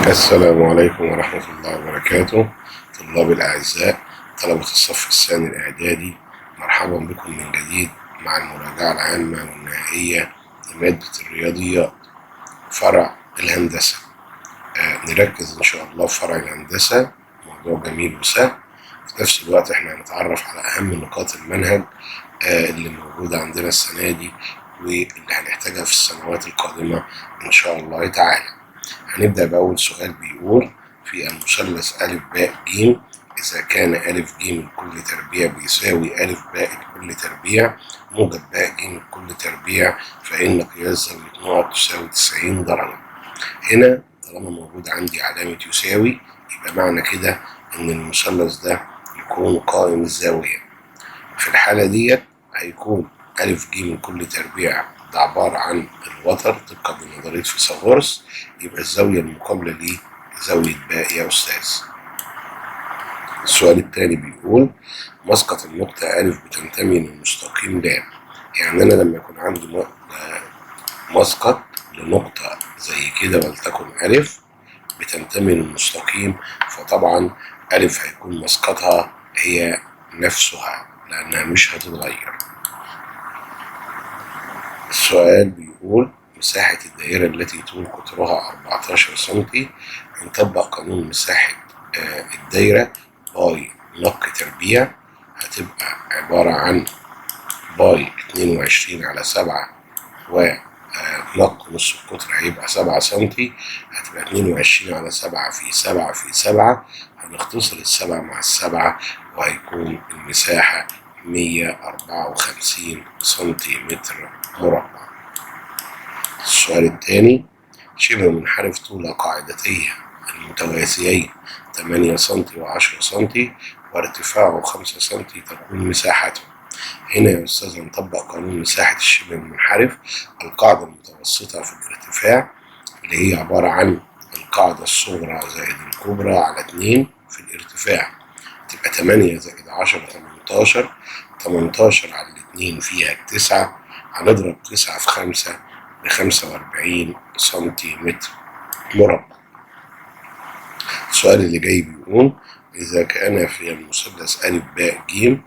السلام عليكم ورحمة الله وبركاته. طلاب الأعزاء، طلبة الصف الثاني الإعدادي، مرحبا بكم من جديد مع المراجعة العامة والنهائية لمادة الرياضيات فرع الهندسة. نركز إن شاء الله في فرع الهندسة، موضوع جميل وسهل. في نفس الوقت احنا هنتعرف على أهم نقاط المنهج اللي موجودة عندنا السنة دي واللي هنحتاجها في السنوات القادمة إن شاء الله تعالى. هنبدأ بأول سؤال بيقول: في المثلث أ ب ج إذا كان أ ج لكل تربيع بيساوي أ ب لكل تربيع موجب ب ج لكل تربيع فإن قياس زاوية نقط تساوي 90 درجة. هنا طالما موجود عندي علامة يساوي يبقى معنى كده إن المثلث ده يكون قائم الزاوية. في الحالة ديت هيكون أ ج لكل تربيع ده عبارة عن الوتر طبقا لنظرية فيثاغورس، يبقى الزاوية المقابلة ليه زاوية باء يا أستاذ. السؤال التاني بيقول: مسقط النقطة أ بتنتمي للمستقيم ل. يعني أنا لما يكون عندي مسقط لنقطة زي كده ولتكن أ بتنتمي للمستقيم، فطبعا أ هيكون مسقطها هي نفسها لأنها مش هتتغير. السؤال بيقول: مساحة الدائرة التي طول قطرها 14 سنتي، هنطبق قانون مساحة الدايرة باي نق تربيع، هتبقى عبارة عن باي 22/7 ونق نص القطر هيبقى 7 سنتي، هتبقى 22/7 في 7 في 7، هنختصر السبعة مع السبعة وهيكون المساحة 154 سنتيمتر مربع. السؤال الثاني: شبه منحرف طول قاعدتيه المتوازيين 8 سنتي و10 سنتي وارتفاعه 5 سنتي تكون مساحته. هنا يا أستاذ هنطبق قانون مساحة الشبه المنحرف. القاعدة المتوسطة في الارتفاع اللي هي عبارة عن القاعدة الصغرى زائد الكبرى على 2 في الارتفاع، تبقى 8 زائد 10 18، 18 على 2 فيها 9، هنضرب 9 في 5 ب45 سنتيمتر مربع. السؤال اللي جاي بيقول: إذا كان في المثلث أ ب ج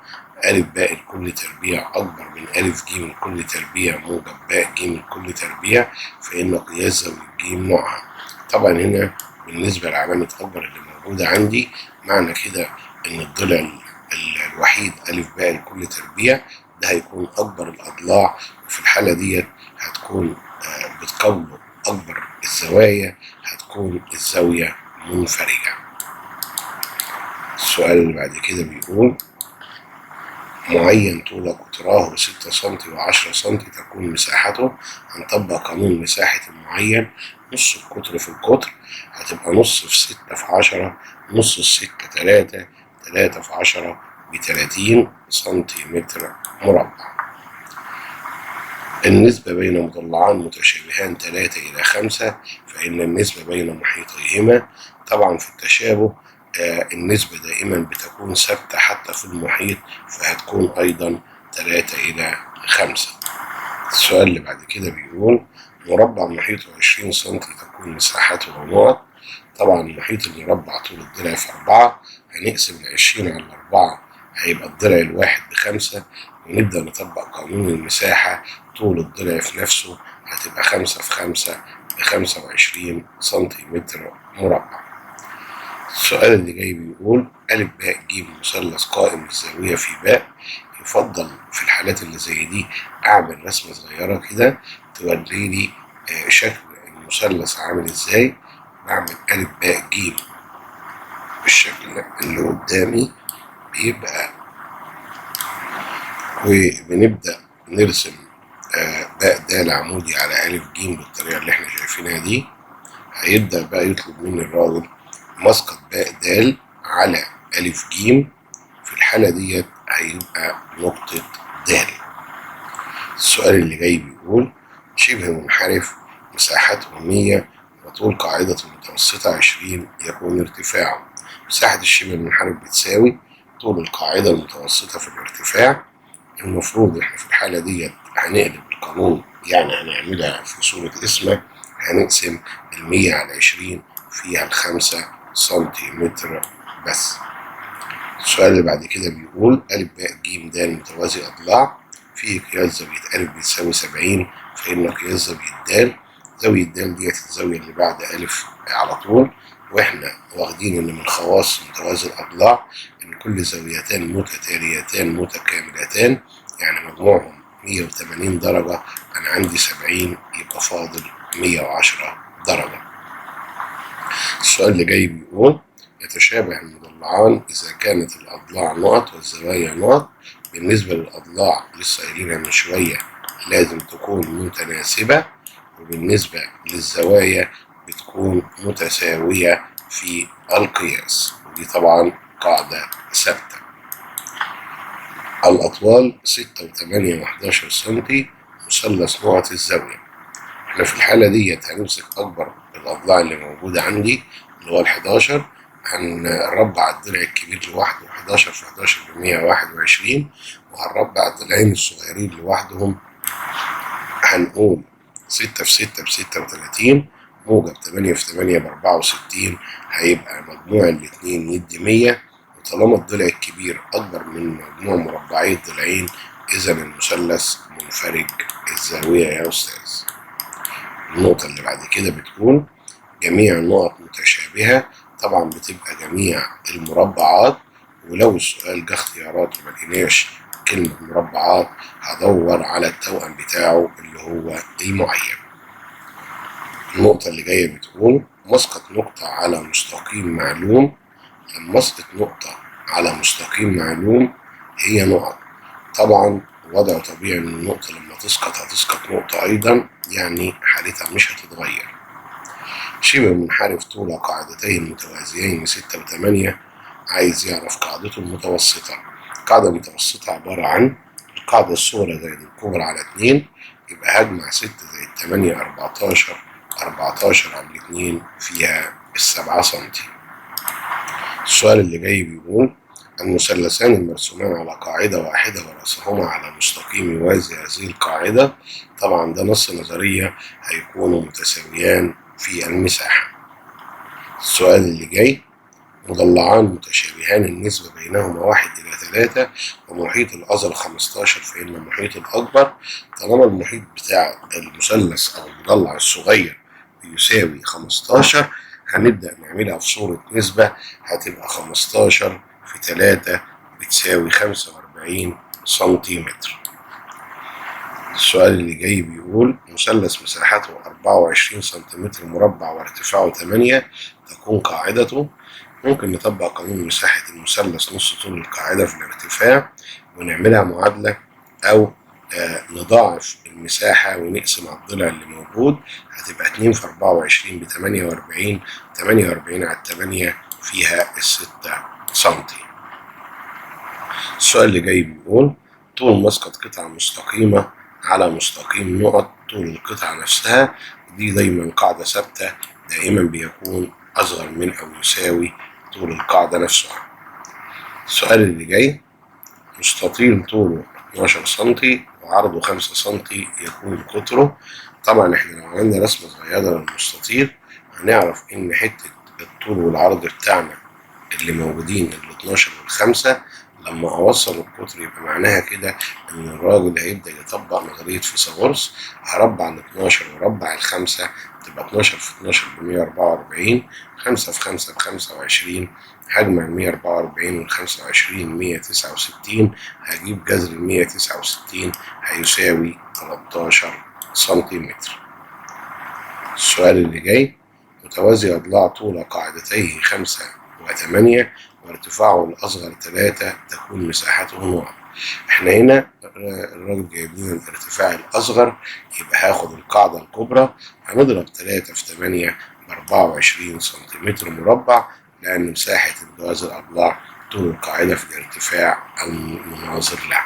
أ ب لكل تربيع أكبر من أ ج لكل تربيع موجب ب ج لكل تربيع فإن قياس زاوية ج نوعها. طبعا هنا بالنسبة لعلامة أكبر اللي موجودة عندي معنى كده إن الضلع الوحيد أ ب لكل تربيع ده هيكون أكبر الأضلاع، وفي الحالة ديت هتكون بتقابله أكبر الزوايا، هتكون الزاوية منفرجة. السؤال اللي بعد كده بيقول: معين طول قطراه 6 سنتي و10 سنتي تكون مساحته. هنطبق قانون مساحة المعين، نص القطر في القطر هتبقى نص في 6 في 10، نص الستة 3، 3 في 10 ب30 سنتيمتر مربع. النسبة بين مضلعان متشابهان 3/5، فإن النسبة بين محيطيهما. طبعا في التشابه النسبة دائما بتكون ثابتة حتى في المحيط، فهتكون أيضا 3/5. السؤال اللي بعد كده بيقول: مربع محيطه 20 سنتي تكون مساحته نقط. طبعا المحيط المربع طول الضلع في 4، هنقسم 20 على 4 هيبقى الضلع الواحد ب5، ونبدأ نطبق قانون المساحة. طول الضلع في نفسه هتبقى 5 في 5 ب25 سنتيمتر مربع. السؤال اللي جاي بيقول: أ ب ج مثلث قائم الزاوية في باء. يفضل في الحالات اللي زي دي أعمل رسمة صغيرة كده توري لي شكل المثلث عامل إزاي. بعمل أ ب ج بالشكل اللي قدامي بيبقى، وبنبدأ نرسم باء د عمودي على أ ج بالطريقة اللي احنا شايفينها دي. هيبدأ بقى يطلب مني الراجل مسقط باء د على أ ج، في الحالة ديت هيبقى نقطة د. السؤال اللي جاي بيقول: شبه منحرف مساحته 100 وطول قاعدة المتوسطة 20 يكون ارتفاعه. مساحة الشبه المنحرف بتساوي طول القاعدة المتوسطة في الارتفاع. المفروض احنا في الحالة ديت هنقلب القانون، يعني هنعملها في صورة اسمة، هنقسم 100 على 20 فيها 5 سنتيمتر بس. السؤال اللي بعد كده بيقول أ ب ج د متوازي أضلاع في قياس زاوية أ بتساوي 70 فإن قياس زاوية د، زاوية د ديت الزاوية اللي بعد أ على طول، وإحنا واخدين إن من خواص متوازي الأضلاع إن كل زاويتان متتاليتان متكاملتان يعني مجموعهم 180 درجة، أنا عندي 70 يبقى فاضل 110 درجة. السؤال اللي جاي بيقول يتشابه المضلعان إذا كانت الأضلاع نقط والزوايا نقط. بالنسبة للأضلاع لسه قايلينها من شوية لازم تكون متناسبة، وبالنسبة للزوايا بتكون متساوية في القياس، ودي طبعا قاعدة ثابتة. الأطوال 6 و8 و11 سنتي مثلث نقط الزاوية. احنا في الحالة ديت هنمسك أكبر الأضلاع اللي موجودة عندي اللي هو ال11، هنربع الضلع الكبير لوحده 11 في 11 ب 121، وهنربع الضلعين الصغيرين لوحدهم هنقول 6 في 6 ب 36 موجب 8 في 8 ب 64، هيبقى مجموع الاتنين يدي 100. وطالما الضلع الكبير أكبر من مجموع مربعي الضلعين إذا المثلث منفرج الزاوية يا أستاذ. النقطة اللي بعد كده بتكون جميع النقط متشابهة، طبعا بتبقى جميع المربعات، ولو السؤال جه اختيارات وما لقيناش كلمة مربعات هدور على التوأم بتاعه اللي هو المعين. النقطة اللي جاية بتقول مسقط نقطة على مستقيم معلوم. لما اسقط نقطة على مستقيم معلوم هي نقط، طبعا وضع طبيعي ان النقطة لما تسقط هتسقط نقطة ايضا، يعني حالتها مش هتتغير. شبه منحرف طول قاعدتين متوازيين 6 و8 عايز يعرف قاعدته المتوسطة. القاعدة المتوسطة عبارة عن القاعدة الصغرى زائد الكبرى على 2، يبقى هجمع 6 زائد 8 14 14 على 2 فيها 7 سنتي. السؤال اللي جاي بيقول المثلثان المرسومان على قاعدة واحدة ورأسهما على مستقيم يوازي هذه القاعدة، طبعا ده نص نظرية، هيكونوا متساويان في المساحة. السؤال اللي جاي مضلعان متشابهان النسبة بينهما 1:3 ومحيط الأصغر 15 فإن المحيط الأكبر. طالما المحيط بتاع المثلث أو المضلع الصغير بيساوي 15 هنبدأ نعملها في صورة نسبة، هتبقى 15 في 3 بتساوي 45 سنتيمتر. السؤال اللي جاي بيقول مثلث مساحته 24 سنتيمتر مربع وارتفاعه 8 تكون قاعدته. ممكن نطبق قانون مساحة المثلث نص طول القاعدة في الارتفاع ونعملها معادلة، أو نضاعف المساحة ونقسم على الضلع اللي موجود، هتبقى 2 في 24 ب 48، 48 على 8 فيها 6 سنتي. السؤال اللي جاي بيقول طول مسقط قطعة مستقيمة على مستقيم نقط طول القطعة نفسها، دي دايما قاعدة ثابتة دائما بيكون أصغر من أو يساوي طول القاعدة نفسها. السؤال اللي جاي مستطيل طوله 12 سنتي وعرضه 5 سنتي يكون قطره. طبعا احنا لو عملنا رسمة صغيرة للمستطيل هنعرف ان حتة الطول والعرض بتاعنا اللي موجودين ال 12 وال5 لما اوصل القطر يبقى معناها كده ان الراجل هيبدأ يطبق نظرية فيثاغورس، هربع ال 12 وربع ال5 تبقى 12 في 12 ب 144، 5 في 5 ب 25، هجمع ال 144 وال 25 169، هجيب جذر ال 169 هيساوي 13 سنتيمتر. السؤال اللي جاي متوازي أضلاع طول قاعدتيه 5 و8 وارتفاعه الأصغر 3 تكون مساحته نقط. احنا هنا الراجل جايب لنا الارتفاع الأصغر، يبقى هاخد القاعدة الكبرى هنضرب 3 في 8 ب 24 سنتيمتر مربع، لأن مساحة متوازي الأضلاع طول القاعدة في الارتفاع المناظر لها.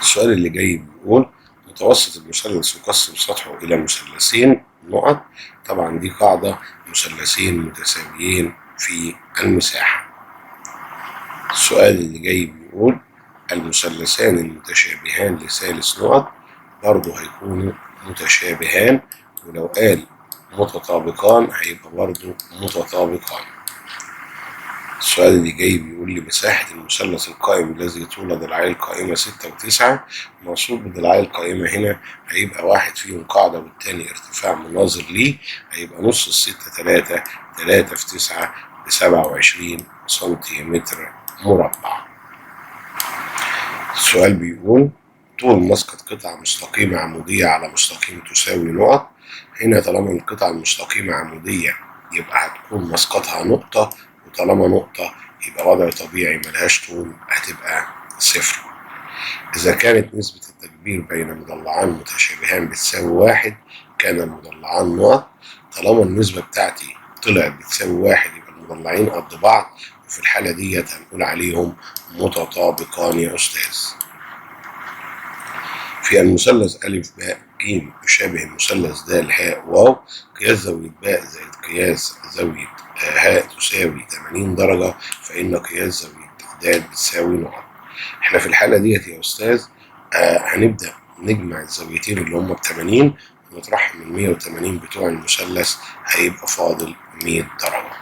السؤال اللي جاي بيقول متوسط المثلث يقسم سطحه إلى مثلثين نقط. طبعا دي قاعدة مثلثين متساويين في المساحة. السؤال اللي جاي بيقول المثلثان المتشابهان لثالث نقط برضه هيكونوا متشابهان، ولو قال متطابقان هيبقى برضه متطابقان. السؤال اللي جاي بيقول لي مساحة المثلث القائم الذي طول ضلعي القائمة 6 و9. المقصود بضلعي القائمة هنا هيبقى واحد فيهم قاعدة والتاني ارتفاع مناظر ليه، هيبقى نص الستة 3 في 9 ب27 سنتيمتر مربع. السؤال بيقول طول مسقط قطعة مستقيمة عمودية على مستقيم تساوي نقط. هنا طالما القطعة المستقيمة عمودية يبقى هتكون مسقطها نقطة، وطالما نقطة يبقى وضع طبيعي ملهاش طول، هتبقى صفر. إذا كانت نسبة التكبير بين مضلعان متشابهان بتساوي 1 كان المضلعان نقط. طالما النسبة بتاعتي طلعت بتساوي 1 يبقى المضلعين قد بعض، وفي الحالة ديت هنقول عليهم متطابقان يا أستاذ. في المثلث أ ب ج يشابه المثلث د ه واو، قياس زاوية باء زائد قياس زاوية ه تساوي 80 درجة، فإن قياس زاوية د بتساوي نقط. احنا في الحالة ديت يا أستاذ هنبدأ نجمع الزاويتين اللي هم ب80 ونطرحهم من 180 بتوع المثلث، هيبقى فاضل 100 درجة.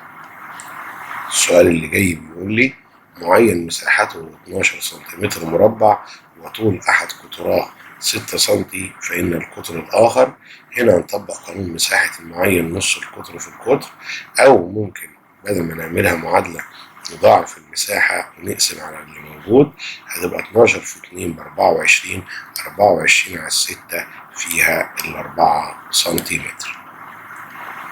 السؤال اللي جاي بيقول لي معين مساحته 12 سنتيمتر مربع وطول أحد قطراه 6 سنتي، فإن القطر الآخر. هنا هنطبق قانون مساحة المعين نص القطر في القطر، أو ممكن بدل ما نعملها معادلة نضاعف المساحة ونقسم على اللي موجود، هتبقى 12 في 2 ب24، 24 على 6 فيها 4 سنتيمتر.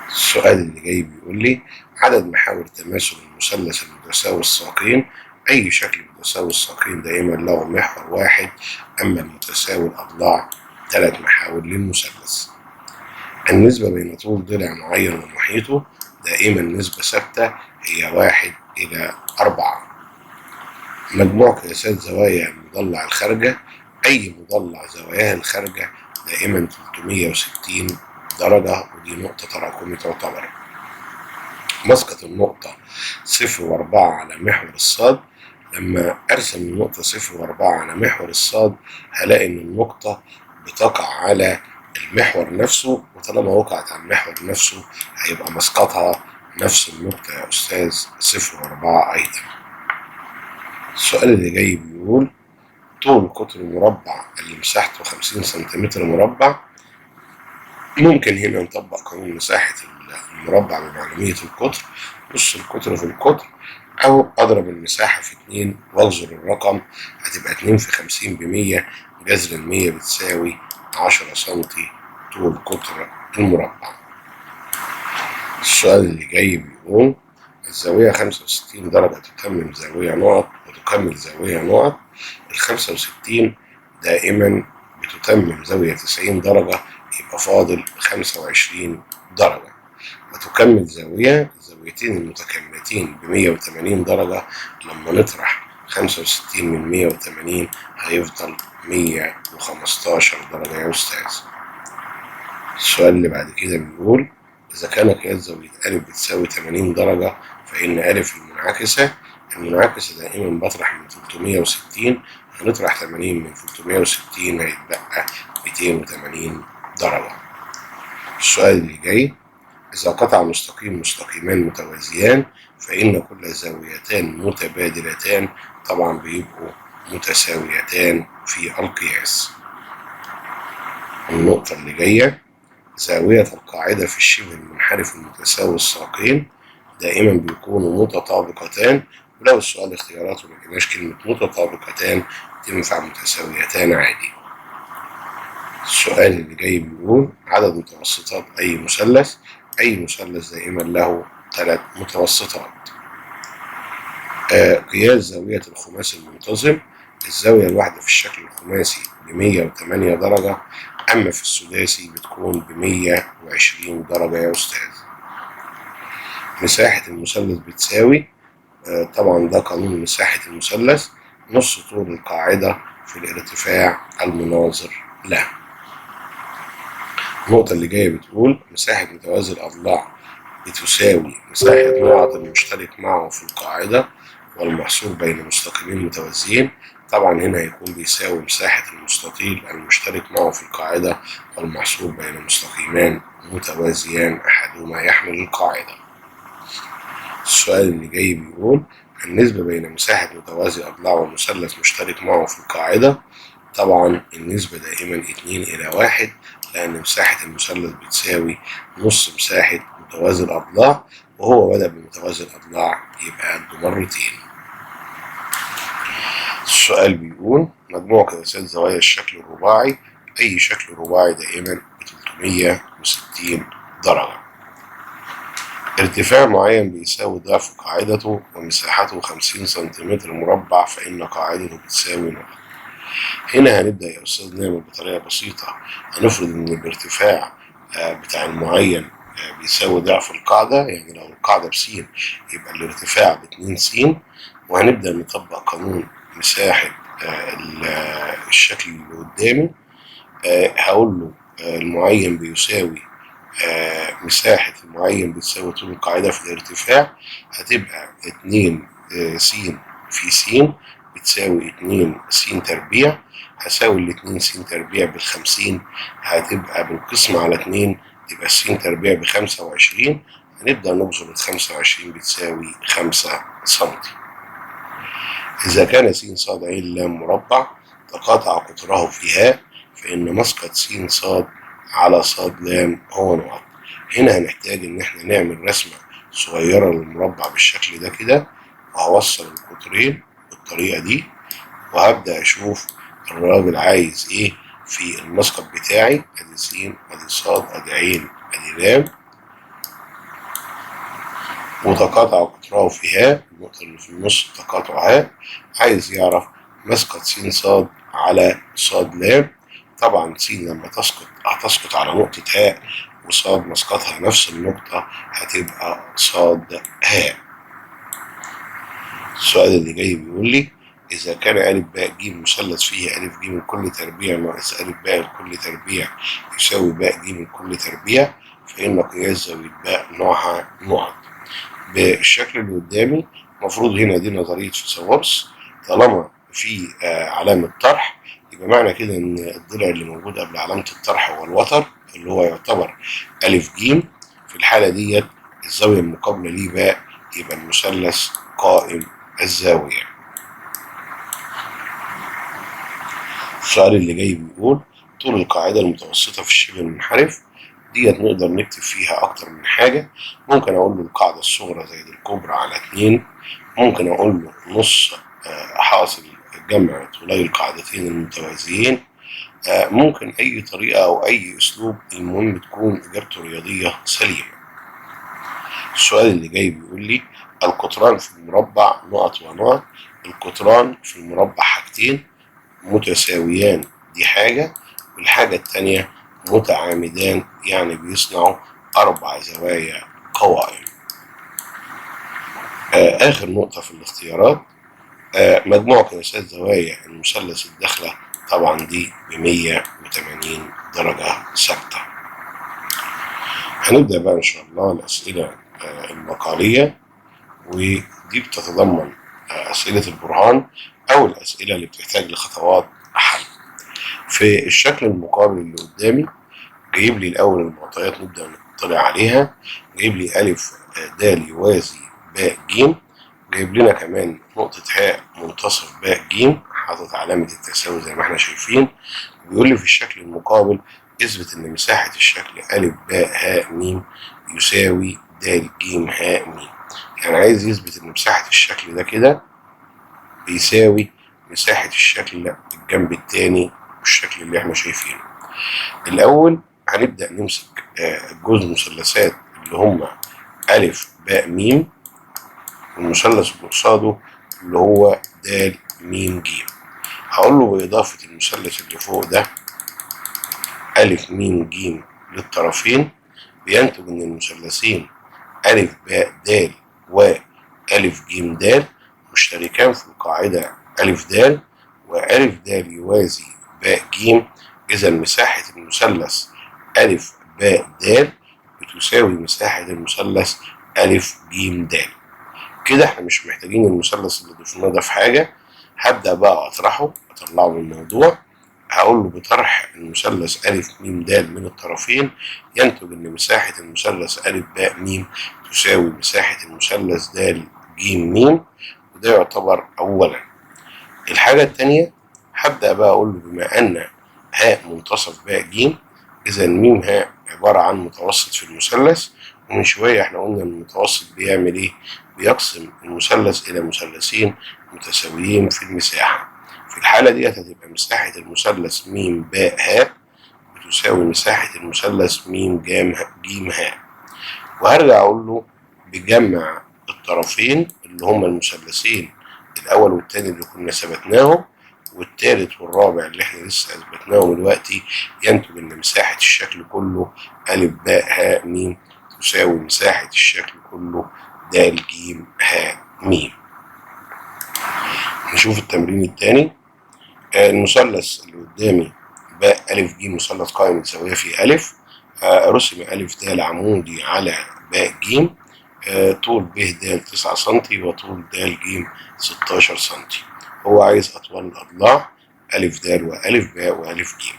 السؤال اللي جاي بيقول لي عدد محاور تماثل المثلث المتساوي الساقين. أي شكل متساوي الساقين دائما له محور واحد، أما المتساوي الأضلاع 3 محاور للمثلث. النسبة بين طول ضلع معين ومحيطه دائما نسبة ثابتة هي 1:4. مجموع قياسات زوايا المضلع الخارجة. أي مضلع زواياه الخارجة دائما 360 درجة، ودي نقطة تراكمي تعتبر. مسقط النقطة 0 و4 على محور الصاد. لما أرسم النقطة 0 و4 على محور الصاد هلاقي إن النقطة بتقع على المحور نفسه، وطالما وقعت على المحور نفسه هيبقى مسقطها نفس النقطة يا أستاذ 0 و4 أيضا. السؤال اللي جاي بيقول طول قطر مربع اللي مساحته 50 سنتيمتر مربع. ممكن هنا نطبق قانون مساحة المربع بمعلومية القطر، نص القطر في القطر، أو أضرب المساحة في 2 وأجذر الرقم، هتبقى 2 في 50 ب100، جذر 100 بتساوي 10 سنتي طول قطر المربع. السؤال اللي جاي بيقول الزاوية 65 درجة تتمم زاوية نقط وتكمل زاوية نقط. ال65 دائما بتتمم زاوية 90 درجة، يبقى فاضل 25 درجة، وتكمل الزاويتين المتكاملتين ب180 درجة. لما نطرح 65 من 180 هيفضل 115 درجة يا أستاذ. السؤال اللي بعد كده بيقول إذا كان قياس زاوية أ بتساوي 80 درجة، فإن أ المنعكسة دائما بطرح من 360، هنطرح 80 من 360 هيتبقى 280 درجة. السؤال اللي جاي إذا قطع مستقيمان متوازيان فإن كل زاويتان متبادلتان طبعا بيبقوا متساويتان في القياس. النقطة اللي جاية زاوية القاعدة في الشبه المنحرف المتساوي الساقين دائما بيكونوا متطابقتان، ولو السؤال اختياراته ملقناش كلمة متطابقتان تنفع متساويتان عادي. السؤال اللي جاي بيقول عدد متوسطات أي مثلث. أي مثلث دائما له 3 متوسطات. قياس زاوية الخماسي المنتظم. الزاوية الواحدة في الشكل الخماسي ب108 درجة، أما في السداسي بتكون ب120 درجة يا أستاذ. مساحة المثلث بتساوي طبعا ده قانون مساحة المثلث نص طول القاعدة في الارتفاع المناظر له. النقطة اللي جاية بتقول مساحة متوازي الأضلاع بتساوي مساحة نقط المشترك معه في القاعدة والمحصور بين مستقيمين متوازيين. طبعا هنا هيكون بيساوي مساحة المستطيل المشترك معه في القاعدة والمحصور بين مستقيمان متوازيان أحدهما يحمل القاعدة. السؤال اللي جاي بيقول النسبة بين مساحة متوازي أضلاع ومثلث مشترك معه في القاعدة. طبعا النسبة دائما 2:1 لأن مساحة المثلث بتساوي نص مساحة متوازي الأضلاع، وهو بدأ بمتوازي الأضلاع يبقى قده مرتين. السؤال بيقول مجموع قياسات زوايا الشكل الرباعي، أي شكل رباعي دائما ب 360 درجة. ارتفاع معين بيساوي ضعف قاعدته ومساحته 50 سنتيمتر مربع، فإن قاعدته بتساوي نقط. هنا هنبدأ يا أستاذ نعمل بطريقة بسيطة. هنفرض إن الارتفاع بتاع المعين بيساوي ضعف القاعدة، يعني لو القاعدة بسين يبقى الارتفاع ب2 س، وهنبدأ نطبق قانون مساحة الشكل اللي قدامي. هقول له المعين بيساوي مساحة المعين بتساوي طول القاعدة في الارتفاع، هتبقى 2 س في س بتساوي 2 س تربيع، هساوي ال2 س تربيع بال50، هتبقى بالقسم على 2 تبقى س تربيع ب25. هنبدأ نبذل ال25 بتساوي 5 سنتي. إذا كان س ص ع ل مربع تقاطع قطره في ه، فإن مسقط س ص على ص ل هو نقط. هنا هنحتاج إن احنا نعمل رسمة صغيرة للمربع بالشكل ده كده، وهوصل القطرين بالطريقة دي، وهبدأ أشوف الراجل عايز إيه في المسقط بتاعي. أدي س أدي ص أدي ع أدي ل، وتقاطع قطره في ه، النقطة اللي في النص تقاطع ه، عايز يعرف مسقط س ص على ص ل. طبعا س لما تسقط هتسقط على نقطة ه، وصاد مسقطها نفس النقطة هتبقى صاد ه. السؤال اللي جاي بيقول لي إذا كان أ ب ج مثلث فيه أ ج كل تربيع ناقص أ ب كل تربيع يساوي ب ج كل تربيع، فإن قياس زاوية ب نوعها نقط. بالشكل اللي قدامي المفروض هنا دي نظرية فيثاغورس، طالما في علامة طرح يبقى معنى كده إن الضلع اللي موجود قبل علامة الطرح هو الوتر اللي هو يعتبر أ ج. في الحالة ديت الزاوية المقابلة ليه باء، يبقى المثلث قائم الزاوية. السؤال اللي جاي بيقول طول القاعدة المتوسطة في الشبه المنحرف. ديت نقدر نكتب فيها أكتر من حاجة. ممكن أقول له القاعدة الصغرى زائد الكبرى على 2، ممكن أقول له نص حاصل جمع طولي القاعدتين المتوازيين. ممكن أي طريقة أو أي أسلوب، المهم تكون إجابته رياضية سليمة. السؤال اللي جاي بيقول لي القطران في المربع نقط ونقط. القطران في المربع حاجتين متساويان، دي حاجة، والحاجة التانية متعامدان يعني بيصنعوا 4 زوايا قوائم. آخر نقطة في الاختيارات مجموع قياسات زوايا المثلث الداخلة، طبعا دي ب180 درجة ثابتة. هنبدأ بقى إن شاء الله الأسئلة المقالية، ودي بتتضمن أسئلة البرهان أو الأسئلة اللي بتحتاج لخطوات حل. في الشكل المقابل اللي قدامي جايب لي الأول المعطيات نبدأ نطلع عليها. جايب لي أ د يوازي ب ج، جايب لنا كمان نقطة ه منتصف ب ج، حاطط علامة التساوي زي ما احنا شايفين. بيقول لي في الشكل المقابل اثبت إن مساحة الشكل أ ب ه م يساوي د ج ه م. يعني عايز يثبت إن مساحة الشكل ده كده بيساوي مساحة الشكل الجنب التاني والشكل اللي احنا شايفينه. الأول هنبدأ نمسك جزء مثلثات اللي هما أ ب م، والمثلث اللي قصاده اللي هو د م ج. هقول له بإضافة المثلث اللي فوق ده أ م ج للطرفين بينتج إن المثلثين أ ب د و أ ج د مشتركان في القاعدة أ د، وأ د يوازي ب ج. إذا مساحة المثلث أ ب د بتساوي مساحة المثلث أ ج د. كده احنا مش محتاجين المثلث اللي ضفناه ده في حاجة، هبدأ بقى أطرحه، أطلعه من الموضوع. هقول له بطرح المثلث أ م د من الطرفين ينتج إن مساحة المثلث أ ب م تساوي مساحة المثلث د ج م، وده يعتبر أولا. الحاجة التانية هبدأ بقى أقول له بما أن ه منتصف ب ج، إذا م ه عبارة عن متوسط في المثلث، ومن شوية احنا قلنا إن المتوسط بيعمل إيه؟ بيقسم المثلث إلى مثلثين متساويين في المساحة. في الحالة دي هتبقى مساحة المثلث م ب ه بتساوي مساحة المثلث م ج ه، وهرجع أقول له بجمع الطرفين اللي هما المثلثين الأول والتاني اللي كنا ثبتناهم والتالت والرابع اللي احنا لسه اثبتناهم دلوقتي، ينتج ان مساحة الشكل كله أ ب ه م تساوي مساحة الشكل كله د ج ه م. نشوف التمرين التاني. المثلث اللي قدامي ب أ ج مثلث قائم الزاوية في أ، رسم أ د عمودي على ب ج، طول ب د 9 سم وطول د ج 16 سم. هو عايز أطوال الأضلاع أ د وأ ب وأ ج.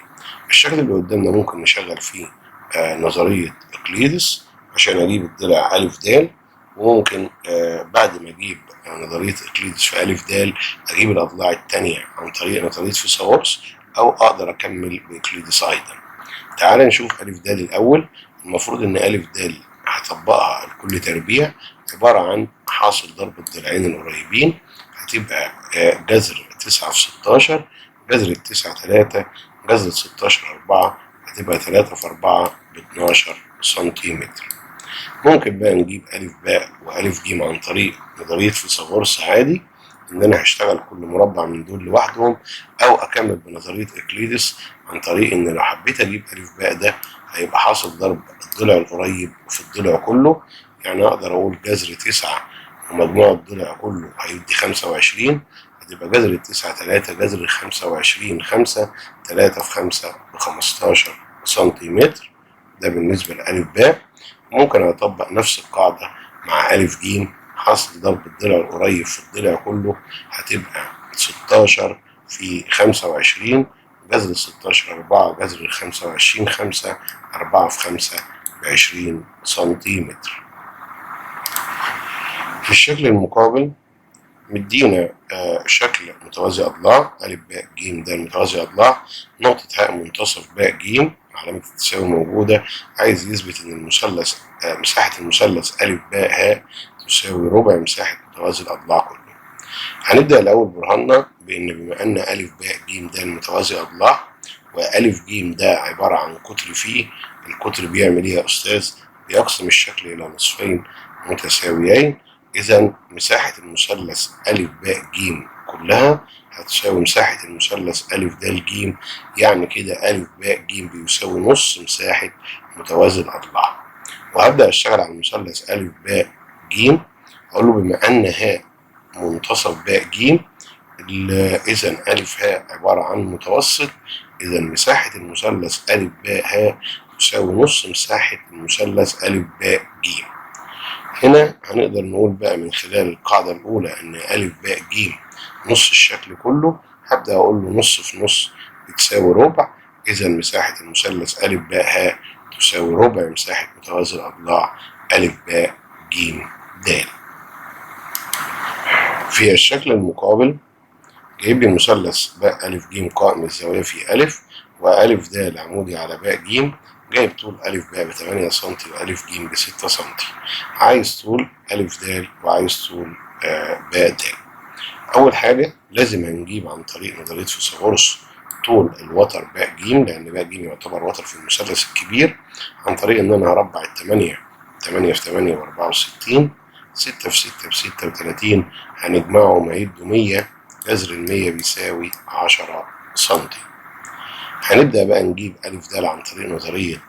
الشكل اللي قدامنا ممكن نشغل فيه نظرية إقليدس عشان أجيب الضلع أ د، وممكن بعد ما أجيب نظرية إقليدس في أ د أجيب الأضلاع التانية عن طريق نظرية فيثاغورس، أو أقدر أكمل بإقليدس أيضا. تعال نشوف أ د الأول. المفروض إن أ د هطبقها لكل تربيع عبارة عن حاصل ضرب الضلعين القريبين، هتبقى جذر 9 في 16، جذر 9 3، جذر 16 4، هتبقى 3 في 4 ب 12 سنتيمتر. ممكن بقى نجيب أ ب وأ ج عن طريق نظرية فيثاغورس عادي، إن أنا هشتغل كل مربع من دول لوحدهم، أو أكمل بنظرية إقليدس عن طريق إن لو حبيت أجيب أ ب ده هيبقى حاصل ضرب الضلع القريب في الضلع كله. يعني أقدر أقول جذر 9 ومجموع الضلع كله هيدي 25، هتبقى جذر 9 3، جذر 25 5، 3 في 5 ب 15 سنتيمتر. ده بالنسبة لأ ب. ممكن أطبق نفس القاعدة مع أ ج، حاصل ضرب الضلع القريب في الضلع كله هتبقى 16 في 25، جذر 16 4، جذر 25 5، 4 في 5 ب20 سنتيمتر. في الشكل المقابل مدينا شكل متوازي أضلاع أ ب ج د متوازي أضلاع، نقطة ه منتصف ب ج، علامة التساوي موجودة. عايز يثبت إن المثلث مساحة المثلث أ ب ه تساوي ربع مساحة متوازي الأضلاع كله. هنبدأ الأول برهاننا بإن بما أن أ ب ج د متوازي أضلاع، وأ ج ده عبارة عن قطر فيه، القطر بيعمل إيه يا أستاذ؟ بيقسم الشكل إلى نصفين متساويين. إذا مساحة المثلث أ ب ج كلها هتساوي مساحة المثلث أ د ج، يعني كده أ ب ج بيساوي نص مساحة متوازي الأضلاع. وهبدأ أشتغل على المثلث أ ب ج، أقول له بما أن ه منتصف ب ج، إذا أ ه عبارة عن متوسط، إذا مساحة المثلث أ ب ه تساوي نص مساحة المثلث أ ب ج. هنا هنقدر نقول بقى من خلال القاعدة الأولى إن أ ب ج نص الشكل كله، هبدأ أقول له نص في نص بتساوي ربع، إذا مساحة المثلث أ ب ه تساوي ربع مساحة متوازي الأضلاع أ ب ج د. في الشكل المقابل جايب لي مثلث ب أ ج قائم الزاوية في أ، وأ د عمودي على ب ج، جايب طول أ ب ب 8 سم وأ ج ب 6 سم. عايز طول أ د وعايز طول ب د. أول حاجة لازم هنجيب عن طريق نظرية فيثاغورس طول الوتر ب ج، لأن ب ج يعتبر وتر في المثلث الكبير، عن طريق إن أنا هربع التمانية، 8 في 8 ب 64، 6 في 6 ب 36، هنجمعهم هيدوا 100، جذر ال100 بيساوي 10 سم. هنبدأ بقى نجيب أ د عن طريق نظرية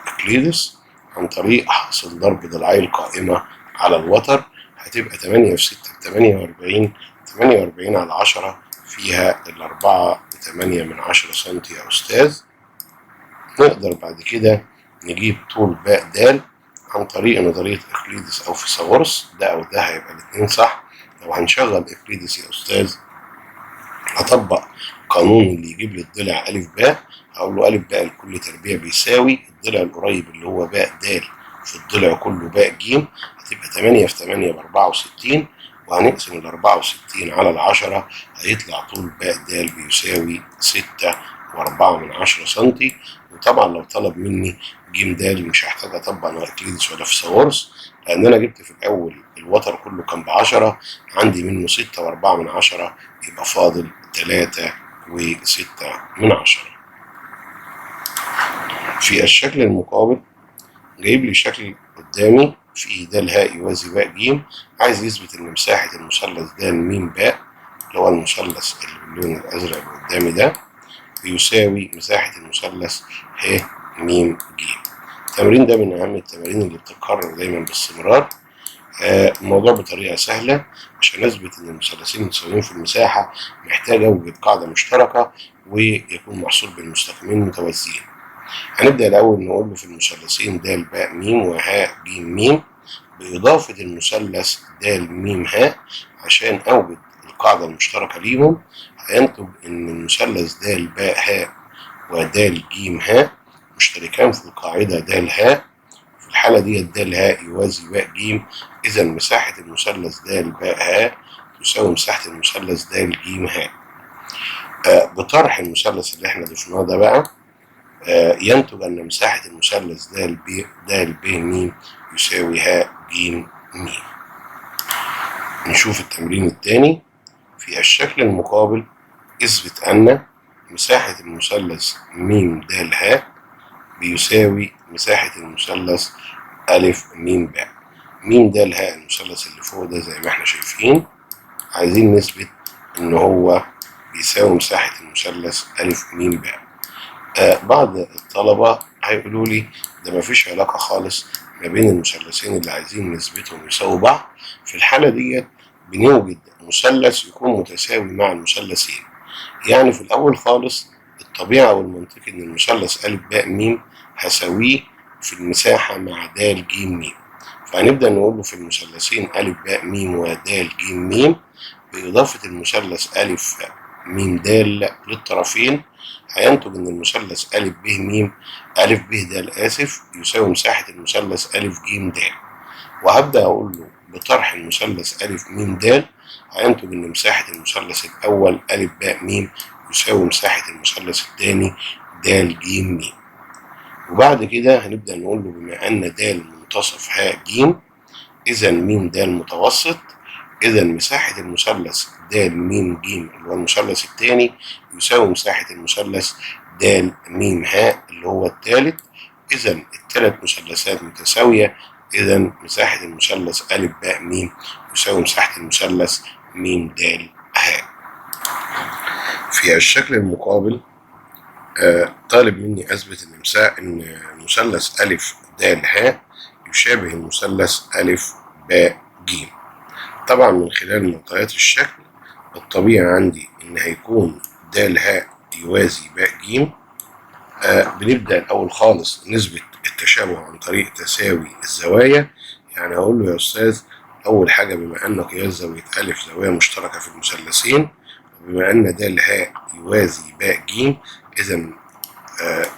إقليدس، عن طريق حاصل ضرب ضلعي القائمة على الوتر، هتبقى 8 في 6 ب 48، 48 على 10 فيها الأربعة ب8 من 10 سم يا أستاذ. نقدر بعد كده نجيب طول ب د عن طريق نظرية إقليدس أو فيثاغورس، ده أو ده هيبقى الاتنين صح. لو هنشغل إقليدس يا أستاذ هطبق قانون اللي يجيب لي الضلع أ ب، هقول له أ ب لكل تربيع بيساوي الضلع القريب اللي هو ب د في الضلع كله ب ج، هتبقى 8 في 8 ب64، وهنقسم ال64 على ال10 هيطلع طول ب د بيساوي 6.4 سنتي. وطبعا لو طلب مني ج د مش هحتاج اطبق لا اكليدس ولا فيثاغورس، لان انا جبت في الاول الوتر كله كان ب10، عندي منه 6.4، يبقى فاضل 3.6. في الشكل المقابل جايب لي شكل قدامي فيه د ه يوازي ب ج، عايز يثبت ان مساحة المثلث د م ب اللي هو المثلث اللي باللون الازرق اللي قدامي ده بيساوي مساحة المثلث ه م ج. التمرين ده من اهم التمارين اللي بتتكرر دايما باستمرار. الموضوع بطريقة سهلة. عشان اثبت ان المثلثين متساويين في المساحة محتاج اوجد قاعدة مشتركة ويكون محصول بين مستقيمين متوازيين. هنبدأ الأول نقول له في المثلثين د ب م وه ج م بإضافة المثلث د م ه، عشان أوجد القاعدة المشتركة ليهم هينتج إن المثلث د ب ه ود ج ه مشتركان في القاعدة د ه. في الحالة دي د ه يوازي ب ج، إذا مساحة المثلث د ب ه تساوي مساحة المثلث د ج ه. بطرح المثلث اللي احنا ضفناه ده بقى ينتج أن مساحة المثلث د ب م يساوي ه ج م. نشوف التمرين الثاني. في الشكل المقابل اثبت أن مساحة المثلث م د ه بيساوي مساحة المثلث أ م ب. م د ه المثلث اللي فوق ده زي ما احنا شايفين، عايزين نثبت إن هو بيساوي مساحة المثلث أ م ب. بعض الطلبة هيقولوا لي ده مفيش علاقة خالص ما بين المثلثين اللي عايزين نثبتهم يساووا بعض. في الحالة ديت بنوجد مثلث يكون متساوي مع المثلثين. يعني في الأول خالص الطبيعي والمنطقي إن المثلث أ ب م هساويه في المساحة مع د ج م، فهنبدأ نقول له في المثلثين أ ب م ود ج م بإضافة المثلث أ م د للطرفين هينتج ان المثلث أ ب م أ ب د يساوي مساحة المثلث أ ج د. وهبدأ أقول له بطرح المثلث أ م د هينتج ان مساحة المثلث الأول أ ب م يساوي مساحة المثلث الثاني د ج م. وبعد كده هنبدأ نقول له بما أن د منتصف ه ج إذا م د متوسط، إذا مساحة المثلث د م ج اللي هو المثلث الثاني يساوي مساحة المثلث د م ه اللي هو الثالث. إذا الثلاث مثلثات متساوية، إذا مساحة المثلث أ ب م يساوي مساحة المثلث م د ه. في الشكل المقابل طالب مني أثبت إن مثلث أ د ه يشابه المثلث أ ب ج. طبعا من خلال معطيات الشكل الطبيعي عندي ان هيكون د ه يوازي ب ج. بنبدأ الأول خالص نثبت التشابه عن طريق تساوي الزوايا. يعني هقول له يا أستاذ أول حاجة بما أن قياس زاوية أ زاوية مشتركة في المثلثين، وبما أن د ه يوازي ب ج، إذا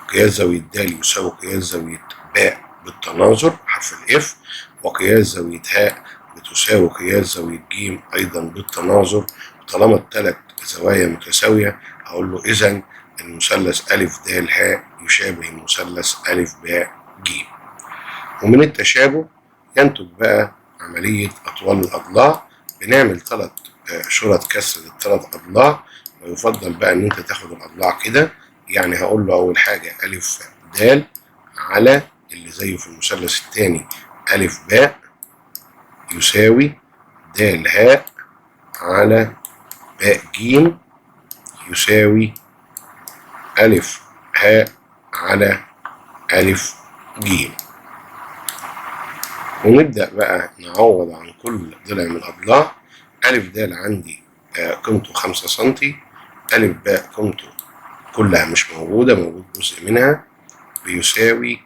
قياس زاوية د يساوي قياس زاوية ب بالتناظر حرف الإف، وقياس زاوية ه بتساوي قياس زاوية ج أيضا بالتناظر. طالما الثلاث زوايا متساوية هقول له إذا المثلث أ د ه يشابه المثلث أ ب ج. ومن التشابه ينتج بقى عملية أطوال الأضلاع. بنعمل 3 شرط كسر للثلاث أضلاع، ويفضل بقى إن أنت تاخد الأضلاع كده. يعني هقول له أول حاجة أ د على اللي زيه في المثلث الثاني أ ب يساوي د ه على ب ج يساوي أ ه على أ ج. ونبدأ بقى نعوض عن كل ضلع من الأضلاع. أ د عندي قيمته 5 سنتي، أ ب قيمته كلها مش موجودة، موجود جزء منها بيساوي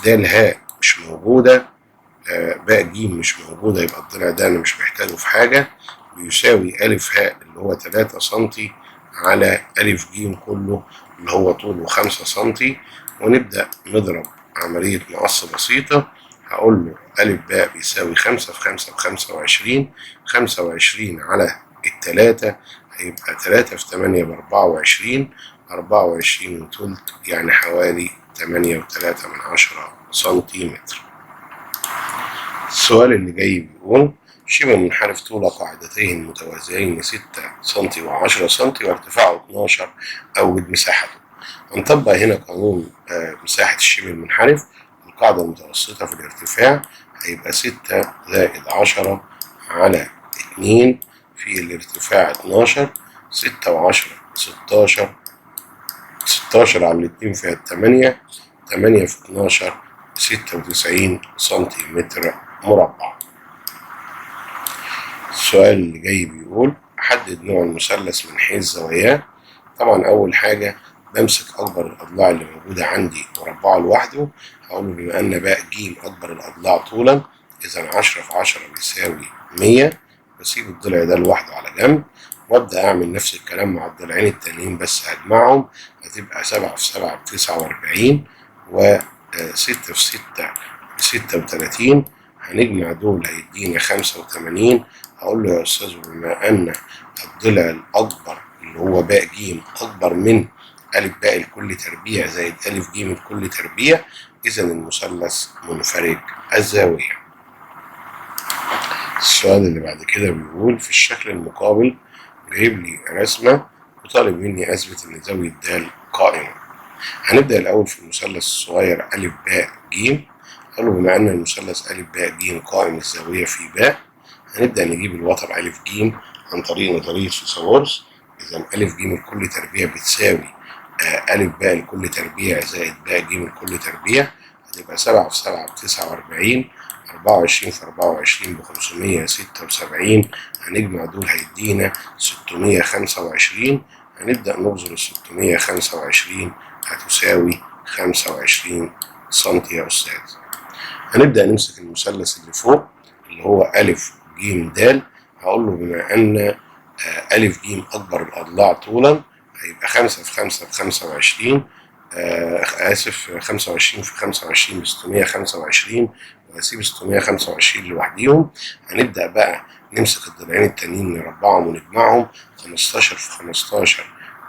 د ه مش موجودة، ب ج مش موجودة، يبقى الضلع ده أنا مش محتاجه في حاجة، بيساوي أ ه اللي هو 3 سنتي على ألف ج كله اللي هو طوله 5 سنتي، ونبدأ نضرب عملية مقص بسيطة. هقول له ألف باء بيساوي 5 في 5 ب25، 25 على التلاتة هيبقى 3 في 8 ب24، 24 وتلت يعني حوالي 8.3 سنتيمتر. السؤال اللي جاي بيقول شبه منحرف طول قاعدتيه المتوازيين 6 سنتي و10 سنتي وارتفاعه 12، أوجد مساحته. هنطبق هنا قانون مساحة الشبه المنحرف. القاعدة المتوسطة في الارتفاع هيبقى 6 زائد 10 على 2 في الارتفاع 12، 6 و10 16، 16 على 2 فيها 8، 8 في 12 96 سنتيمتر مربع. السؤال اللي جاي بيقول حدد نوع المثلث من حيث زواياه. طبعا أول حاجة بمسك أكبر الأضلاع اللي موجودة عندي وأربعه لوحده. هقول له بما أن باء ج أكبر الأضلاع طولا، إذا 10 في 10 بيساوي 100، بسيب الضلع ده لوحده على جنب، وأبدأ أعمل نفس الكلام مع الضلعين التانيين بس هجمعهم، هتبقى 7 في 7 ب49، و6 في 6 ب36. هنجمع دول هيدينا 85. هقول له يا أستاذ بما أن الضلع الأكبر اللي هو باء ج أكبر من ألف باء الكل تربيع زائد ألف ج الكل تربيع، إذا المثلث منفرج الزاوية. السؤال اللي بعد كده بيقول في الشكل المقابل جايب لي رسمة وطالب مني أثبت إن زاوية د قائمة. هنبدأ الأول في المثلث الصغير ألف باء ج. قالوا بما أن المثلث ألف باء ج قائم الزاوية في باء، هنبدأ نجيب الوتر ألف ج عن طريق نظرية فيثاغورس. إذا ألف ج الكل تربيع بتساوي ألف باء الكل تربيع زائد باء ج الكل تربيع، هتبقى 7 في 7 ب49، 24 في 24 ب576. هنجمع دول هيدينا 625. هنبدأ نبذر 625 هتساوي 25 سنتي يا أستاذ. هنبدأ نمسك المثلث اللي فوق اللي هو ألف ج د. هقول له بما أن ألف ج أكبر الأضلاع طولا، هيبقى 5 في 5 ب25، آسف 25 في 25 ب625، وهسيب 625 لوحديهم. هنبدأ بقى نمسك الضلعين التانيين نربعهم ونجمعهم، 15 في 15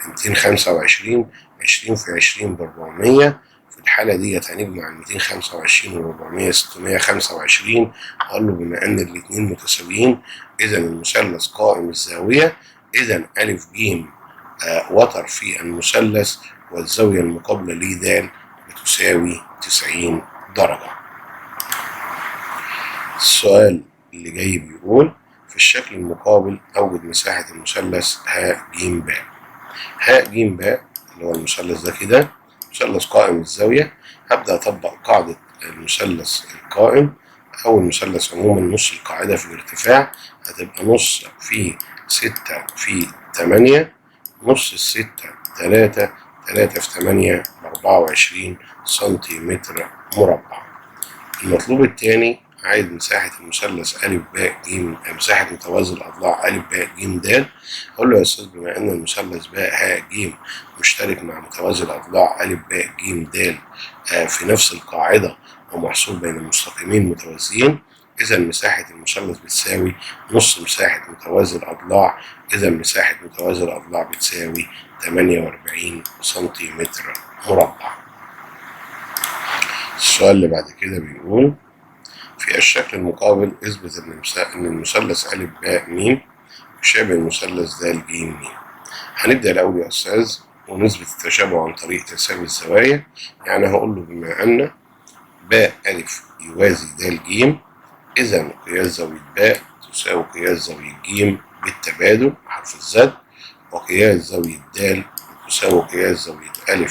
225، 20 في 20 ب400. في الحالة ديت هنجمع 225 و 400 625. هقول له بما أن الاتنين متساويين إذا المثلث قائم الزاوية، إذا ألف ج وتر في المثلث والزاوية المقابلة ليه د بتساوي 90 درجة. السؤال اللي جاي بيقول في الشكل المقابل أوجد مساحة المثلث ه ج ب. ه ج ب اللي هو المثلث ده كده مثلث قائم الزاوية. هبدأ أطبق قاعدة المثلث القائم أو المثلث عموما. نص القاعدة في الارتفاع هتبقى نص في 6 في 8، نص الستة 3، 3 في 8 ب24 سنتيمتر مربع. المطلوب الثاني عايز مساحة المثلث أ ب ج، مساحة متوازي الأضلاع أ ب ج د. أقول له يا أستاذ بما أن المثلث ب ه ج مشترك مع متوازي الأضلاع أ ب ج د في نفس القاعدة ومحصول بين المستقيمين متوازيين، إذا مساحة المثلث بتساوي نص مساحة متوازي الأضلاع. إذا مساحة متوازي الأضلاع بتساوي 48 سنتيمتر مربع. السؤال اللي بعد كده بيقول في الشكل المقابل اثبت ان المثلث أ ب م يشابه المثلث د ج م. هنبدأ الأول يا أستاذ ونثبت التشابه عن طريق تساوي الزوايا. يعني هقول له بما أن باء أ يوازي د ج، إذا قياس زاوية باء تساوي قياس زاوية ج بالتبادل حرف الزد، وقياس زاوية د تساوي قياس زاوية أ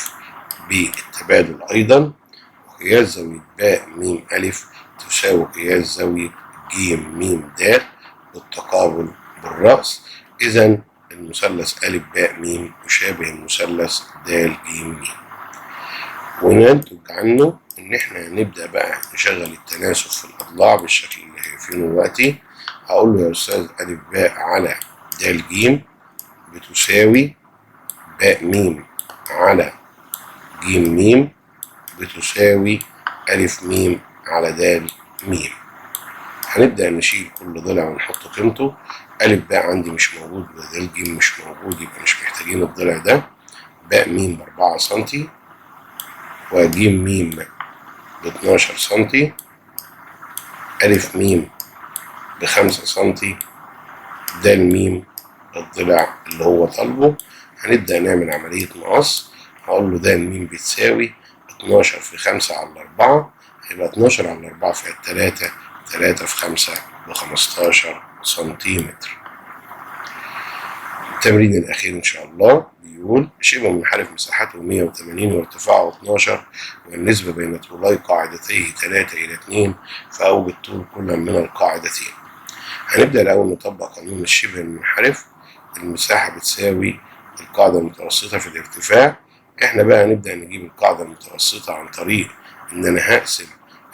بالتبادل أيضا، وقياس زاوية باء م أ تساوي قياس زاوية ج م د بالتقابل بالرأس. إذا المثلث أ باء م يشابه المثلث د ج م، وننتج عنه إن إحنا نبدأ بقى نشغل التناسب في الأضلاع بالشكل اللي شايفينه دلوقتي. هقول له يا أستاذ أ باء على د ج بتساوي باء ميم على جيم ميم بتساوي ألف ميم على دال ميم. هنبدأ نشيل كل ضلع ونحط قيمته. ألف باء عندي مش موجود ودال جيم مش موجود، يبقى مش محتاجين الضلع ده. باء ميم ب4 سنتي وجيم ميم ب12 سنتي، ألف ميم ب5 سنتي، دال ميم الضلع اللي هو طالبه. هنبدأ نعمل عملية مقص. هقول له دال ميم بتساوي 12 في 5 على 4، يبقى 12 على 4 في 3، 3 في 5 ب15 سنتيمتر. التمرين الأخير إن شاء الله بيقول شبه منحرف مساحته 180 وارتفاعه 12 والنسبة بين طولي قاعدتيه 3:2، فأوجد طول كل من القاعدتين. هنبدأ الأول نطبق قانون الشبه المنحرف. المساحة بتساوي القاعدة المتوسطة في الارتفاع. احنا بقى هنبدأ نجيب القاعدة المتوسطة عن طريق إن أنا هقسم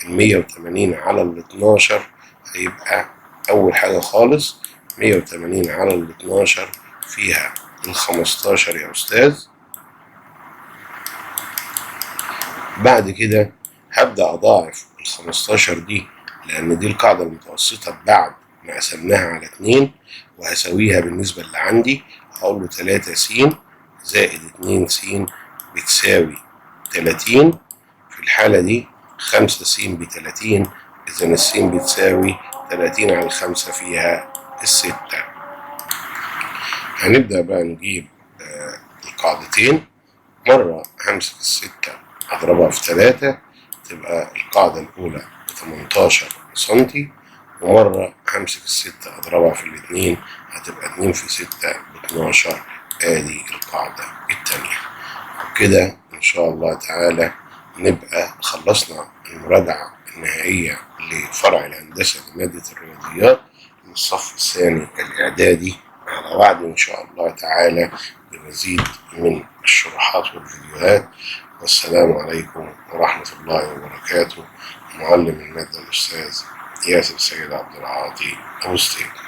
180 على 12. هيبقى أول حاجة خالص 180 على 12 فيها 15 يا أستاذ. بعد كده هبدأ أضاعف 15 دي لأن دي القاعدة المتوسطة بعد ما قسمناها على 2، وهساويها بالنسبة اللي عندي. هقول له 3 س زائد 2 س بتساوي 30. في الحالة دي 5 س ب30، إذا الس بتساوي 30 على 5 فيها 6. هنبدأ بقى نجيب القاعدتين. مرة همسك 6 أضربها في 3 تبقى القاعدة الأولى ب18 سنتي، ومرة همسك 6 أضربها في 2 هتبقى 2 في 6 ب12. آدي القاعدة التانية. وكده إن شاء الله تعالى نبقى خلصنا المراجعة النهائية لفرع الهندسة لمادة الرياضيات من الصف الثاني الإعدادي، على وعد إن شاء الله تعالى بمزيد من الشروحات والفيديوهات. والسلام عليكم ورحمة الله وبركاته. معلم المادة الأستاذ ياسر سيد عبد العاطي أبو ستيف.